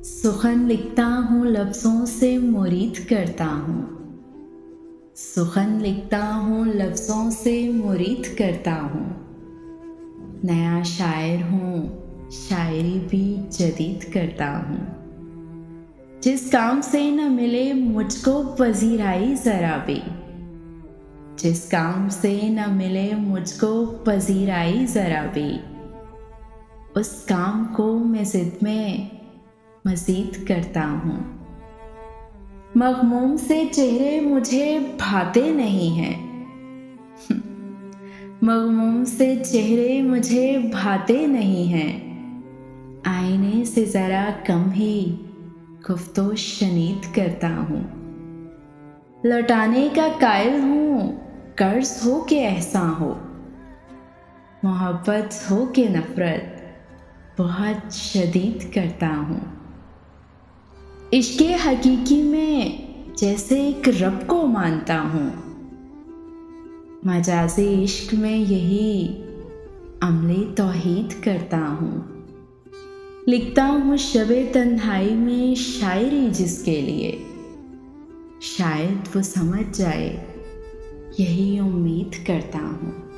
सुखन लिखता हूँ लफ्ज़ों से मुरीद करता हूँ। सुखन लिखता हूँ लफ्ज़ों से मुरीद करता हूँ। नया शायर हूँ, शायरी भी जदीद करता हूँ। जिस काम से न मिले मुझको पजीराई ज़रा भी, जिस काम से न मिले मुझको पजीराई ज़रा भी, उस काम को मैं ज़िद में मज़ीद करता हूँ। मग़मूम से चेहरे मुझे भाते नहीं हैं। मग़मूम से चेहरे मुझे भाते नहीं हैं। आईने से ज़रा कम ही गुफ्तो शनीद करता हूँ। लौटाने का कायल हूँ, कर्ज़ हो के एहसान हो, मोहब्बत हो के नफ़रत बहुत शदीद करता हूँ। इश्क़ हकीकी में जैसे एक रब को मानता हूँ, मजाज़े इश्क़ में यही अमले तौहीद करता हूँ। लिखता हूँ शबे तन्हाई में शायरी जिसके लिए, शायद वो समझ जाए यही उम्मीद करता हूँ।